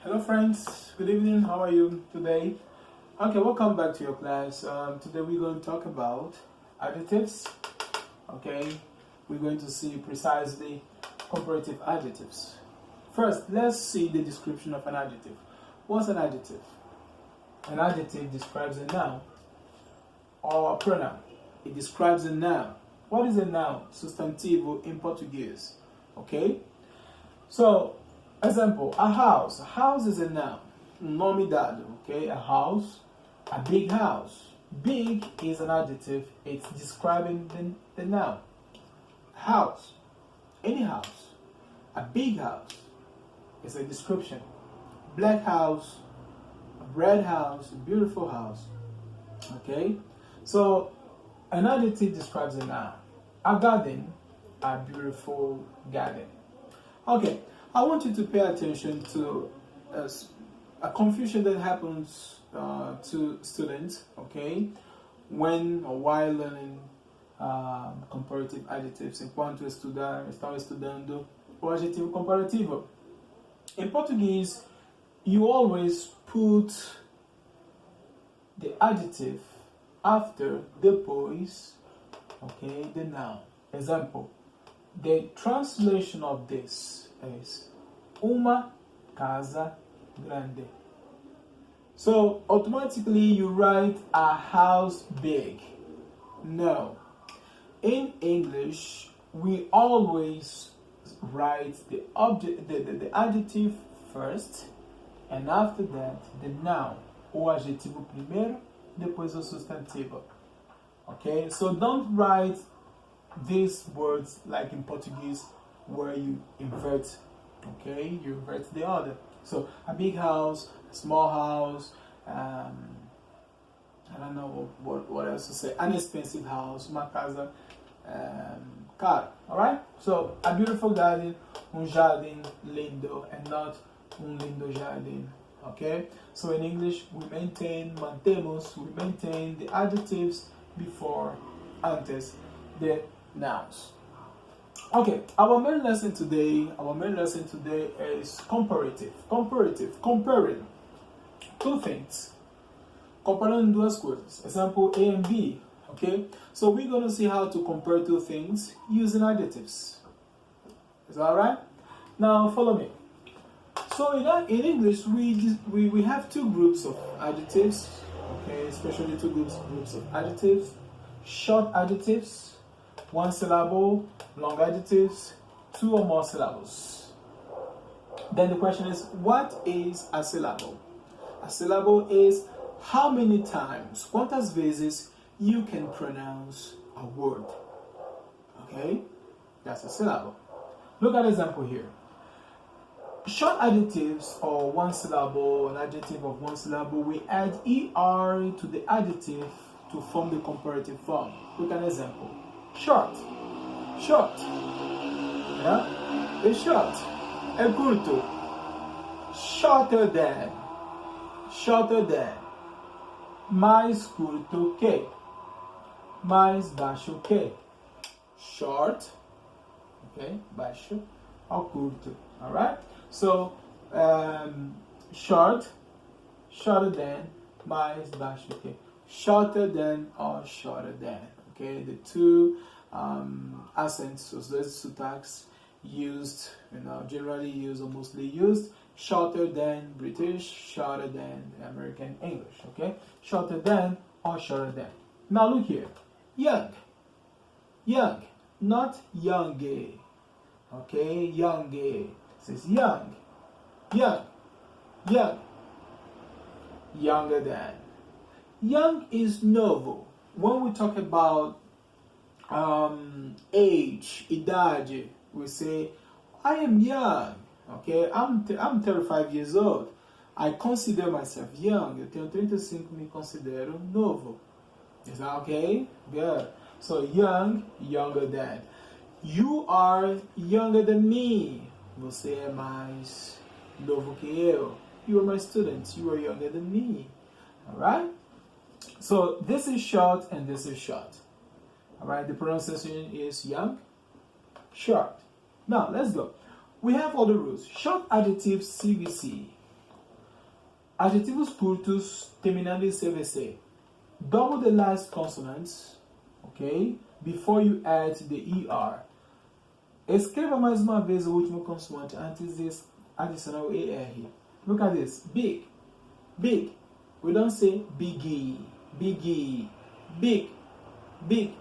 Hello friends, good evening, how are you today? Okay, welcome back to your class. Today we're going to talk about adjectives. Okay, we're going to see precisely comparative adjectives. First, let's see the description of an adjective. What's an adjective? An adjective describes a noun or a pronoun. It describes a noun. What is a noun? Substantivo in Portuguese. Okay, so example, a house. A house is a noun. Nome dado, okay? A house, a big house. Big is an adjective. It's describing the noun. House, any house. A big house is a description. Black house, a red house, a beautiful house. Okay? So, an adjective describes a noun. A garden, a beautiful garden. Okay, I want you to pay attention to a confusion that happens to students, okay, when or while learning comparative adjectives. Enquanto estão estudando o adjetivo comparativo. In Portuguese, you always put the adjective after, depois, okay, the noun. Example, the translation of this is uma casa grande. So automatically you write a house big. No. In English, we always write the adjective first, and after that the noun. O adjetivo primeiro, depois o substantivo. Okay? So don't write these words like in Portuguese where you invert, okay, you invert the order. So a big house, a small house, I don't know what else to say, an expensive house, uma casa cara, alright? So a beautiful garden, jardim lindo, and not lindo jardim, okay? So in English we maintain the adjectives before, antes, the nouns. Okay, our main lesson today is comparative, comparing two things, comparando duas coisas. Example A and B. Okay, so we're going to see how to compare two things using adjectives. Is that all right? Now follow me. So in English we have two groups of adjectives. Okay, especially two groups of adjectives: short adjectives, one syllable, long adjectives, two or more syllables. Then the question is, what is a syllable? A syllable is how many times, quantas vezes you can pronounce a word. Okay? That's a syllable. Look at the example here. Short adjectives or one syllable, an adjective of one syllable, we add ER to the adjective to form the comparative form. Look at an example. Short. Yeah? It's short. É curto. Shorter than. Mais curto que. Mais baixo que. Short. Okay? Baixo. Ou curto. Alright? So, short. Shorter than. Mais baixo que. Shorter than or shorter than. Okay? The two accents, os dois sotaques used, generally used or mostly used. Shorter than British, shorter than American English. Okay, shorter than or shorter than. Now look here, young, not youngy. Okay, youngy. It says young, younger than. Young is novo. When we talk about age, idade, we say, I am young. Okay, I'm 35 years old. I consider myself young. Eu tenho 35, me considero novo. Is that okay? Good. So young, younger than. You are younger than me. Você é mais novo que eu. You are my student. You are younger than me. Alright? So this is short and this is short. Alright, the pronunciation is young, short. Now let's go. We have all the rules. Short adjectives CVC. Adjetivos curtos terminando em CVC. Double the last consonants, ok? Before you add the ER. Escreva mais uma vez o último consoante antes de adicionar o ER. Look at this. Big. Big. We don't say biggie. Biggie. Big. Big.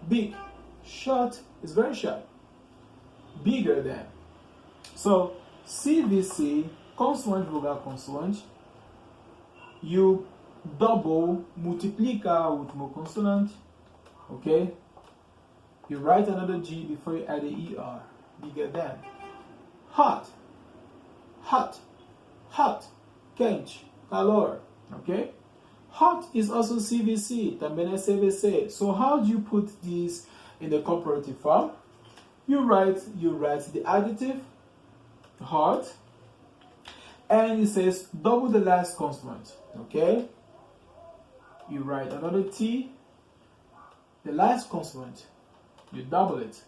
Big. Short is very short. Bigger than. So, CVC, consoante, vogal, consoante. You double, multiplica o último consonante. Okay? You write another G before you add the ER. Bigger than. Hot. Hot. Hot. Quente. Calor. Okay? Hot is also CVC. Também é CVC. So how do you put these in the comparative form? You write the adjective, hot, and it says double the last consonant. Okay? You write another T, the last consonant, you double it.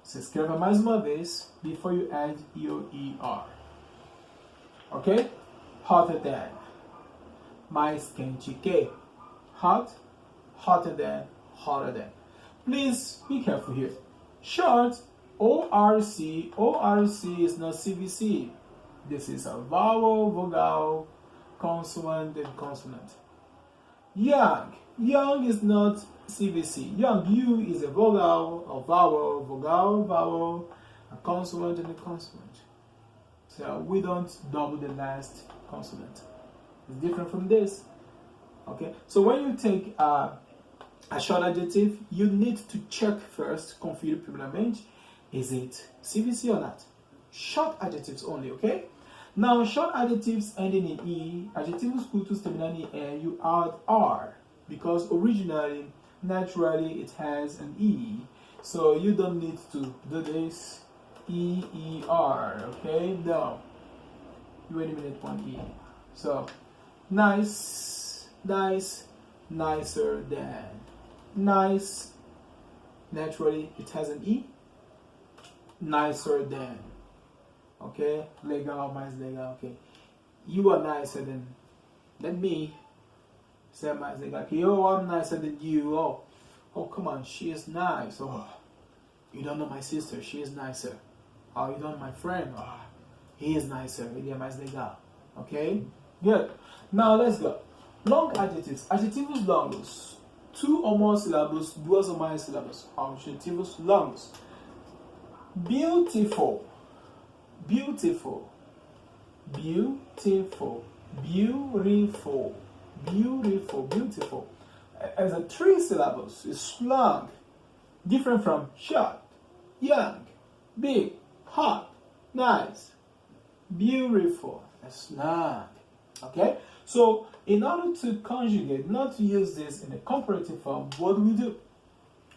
Se escreva mais uma vez before you add your ER. Okay? Hotter than. Mais quente que. Hot, hotter than, hotter than. Please be careful here. Short, ORC. ORC is not CVC. This is a vowel, vogal, consonant, and consonant. Young. Young is not CVC. Young, U is a vogal, a vowel, vogal, vowel, a consonant, and a consonant. So we don't double the last consonant. It's different from this. Okay? So when you take a short adjective, you need to check first, confirm primeiramente, is it CVC or not? Short adjectives only, okay? Now, short adjectives ending in E, adjetivos curtos terminando em E, you add R, because originally, naturally, it has an E. So you don't need to do this, E-E-R, okay? No. You eliminate one E. So, nice, nice, nicer than. Nice, naturally, it has an E. Nicer than. Okay? Legal, mais legal, okay? You are nicer than me. Say mais legal. Okay, oh, I'm nicer than you. Oh, come on, she is nice. Oh, you don't know my sister, she is nicer. Oh, you don't know my friend. Oh, he is nicer. Ele é mais legal. Okay? Good. Now let's go. Long adjectives. Adjetivos longos. 2 or more syllables, duas ou mais sílabas. Adjetivos longos. Beautiful. Beautiful. Beautiful. Beautiful. Beautiful. Beautiful. As a 3 syllables, it's long. Different from short, young, big, hot, nice, beautiful. That's long. Okay? So, in order to conjugate, not to use this in a comparative form, what do?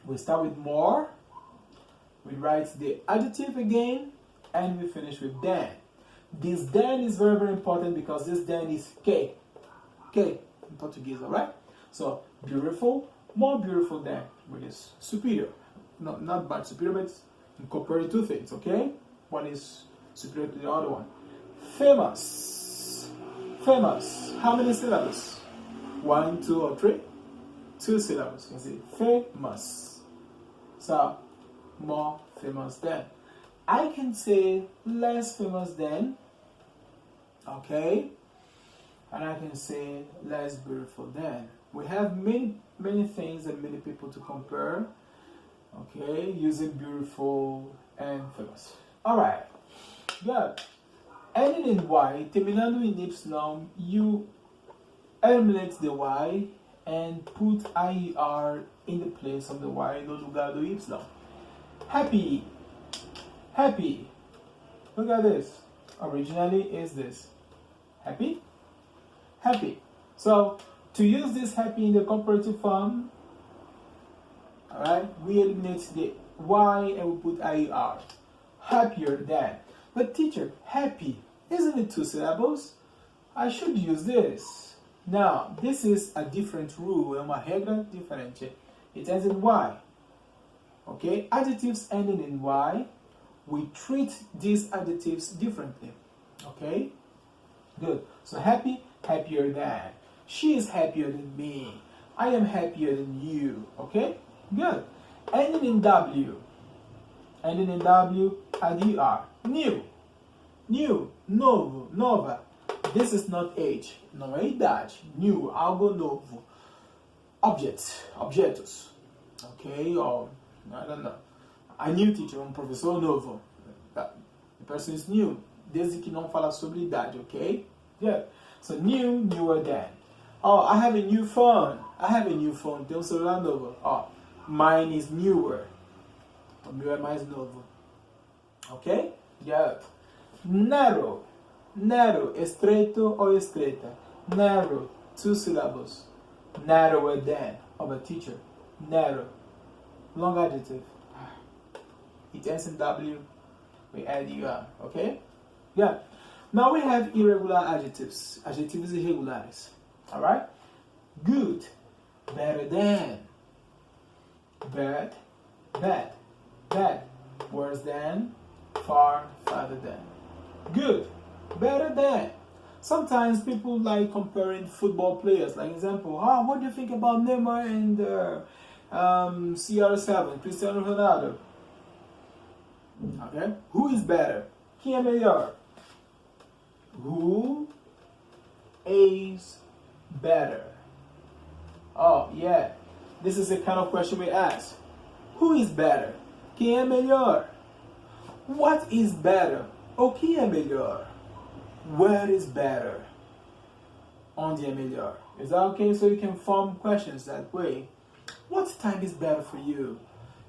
We start with more, we write the adjective again, and we finish with than. This than is very, very important because this than is que. Que in Portuguese, alright? So, beautiful, more beautiful than, which is superior. No, not bad, superior, but comparing two things, okay? One is superior to the other one. Famous. Famous. How many syllables? 1, 2, or 3? 2 syllables. You can say famous. So, more famous than. I can say less famous than. Okay? And I can say less beautiful than. We have many things and many people to compare. Okay? Using beautiful and famous. Alright. Good. Ending in Y, terminando em Y, you eliminate the Y and put IER in the place of the Y no lugar do Y. Happy. Happy. Look at this. Originally is this. Happy? Happy. So, to use this happy in the comparative form, alright, we eliminate the Y and we put IER. Happier than. But teacher, happy, isn't it 2 syllables? I should use this. Now, this is a different rule, é uma regra diferente. It ends in Y. Okay, adjectives ending in Y, we treat these adjectives differently. Okay, good. So happy, happier than. She is happier than me. I am happier than you. Okay? Good. Ending in W. Ending in W, IDR. New. New. Novo. Nova. This is not H. Não é idade. New. Algo novo. Objects. Objetos. Okay? Or, I don't know. A new teacher. Professor novo. The person is new. Desde que não fala sobre idade. Okay? Yeah. So, new, newer than. Oh, I have a new phone. I have a new phone. Tem celular novo. Oh, mine is newer. O meu é mais novo. Ok? Yeah. Narrow. Narrow. Estreito ou estreita. Narrow. 2 syllables. Narrower than. Of a teacher. Narrow. Long adjective. It ends in W. We add UR. Okay? Yeah. Now we have irregular adjectives. Adjetivos irregulares. Alright? Good. Better than. Bad. Bad. Bad. Worse than. Far. Farther than. Good. Better than. Sometimes people like comparing football players. Like example, what do you think about Neymar and CR7, Cristiano Ronaldo? Okay? Who is better? Quem é melhor? Who is better? Oh, yeah. This is the kind of question we ask. Who is better? Quem é melhor? What is better? O que é melhor? Where is better? Onde é melhor? Is that okay? So you can form questions that way. What time is better for you?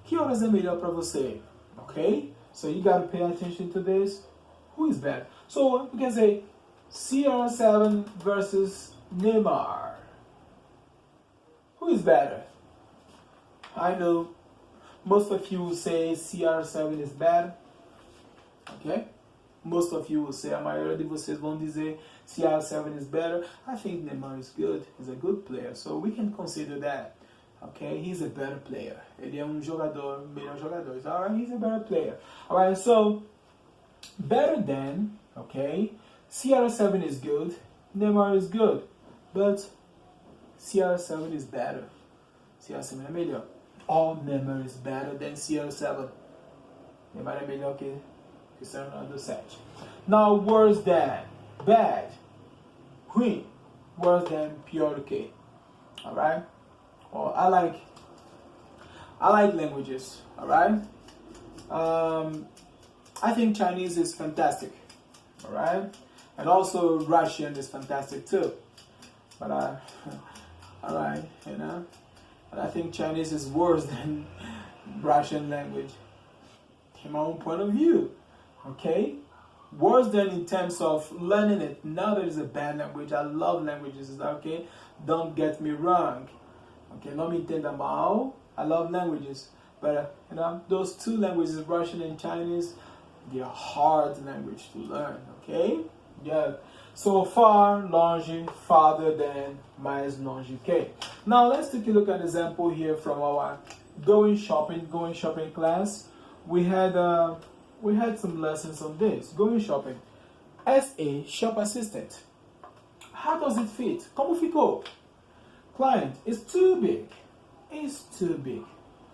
Que horas é melhor para você? Okay? So you gotta pay attention to this. Who is better? So we can say CR7 versus Neymar. Who is better? I know most of you will say CR7 is better. Okay? Most of you will say, a maioria de vocês vão dizer CR7 is better. I think Neymar is good. He's a good player. So we can consider that. Okay? He's a better player. Ele é jogador, melhor jogador. Alright? He's a better player. Alright, so better than, okay? CR7 is good. Neymar is good. But CR7 is better. CR7 é melhor. All Neymar is better than CR7. Neymar é melhor que Cristiano Ronaldo 7. Now, worse than. Bad. Ruim. Worse than, pior do que. Alright? Well, I like languages. Alright? I think Chinese is fantastic. Alright? And also Russian is fantastic too. But alright, you know? And I think Chinese is worse than Russian language. In my own point of view. Okay? Worse than in terms of learning it. Now that it's a bad language. I love languages. Is that okay? Don't get me wrong. Okay, não me entenda mal. I love languages. But, you know, those two languages, Russian and Chinese, they're hard language to learn. Okay? Yeah. So far, longe, farther than, mais longe que. Now, let's take a look at an example here from our going shopping class. We had some lessons on this. Going shopping. SA, shop assistant. How does it fit? Como ficou? Client, it's too big. It's too big.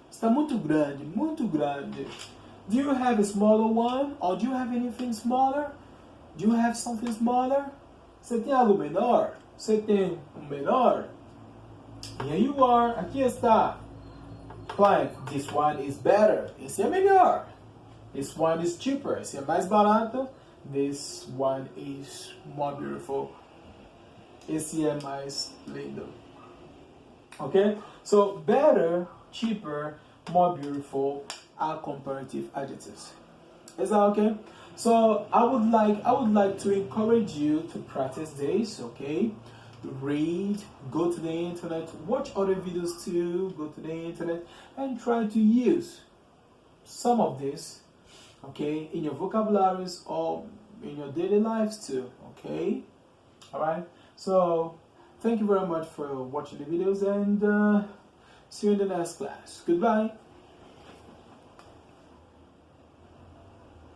Está muito grande, muito grande. Do you have a smaller one? Or do you have anything smaller? Do you have something smaller? Você tem algo menor? Você tem menor? Here you are. Aqui está. Client, this one is better. Esse é melhor. This one is cheaper. Esse é mais barato. This one is more beautiful. Esse é mais lindo. Okay? So, better, cheaper, more beautiful are comparative adjectives. Is that okay? So I would like to encourage you to practice this, okay? Read, go to the internet, watch other videos too, go to the internet and try to use some of this, okay, in your vocabularies or in your daily lives too, okay? Alright? So thank you very much for watching the videos and see you in the next class. Goodbye.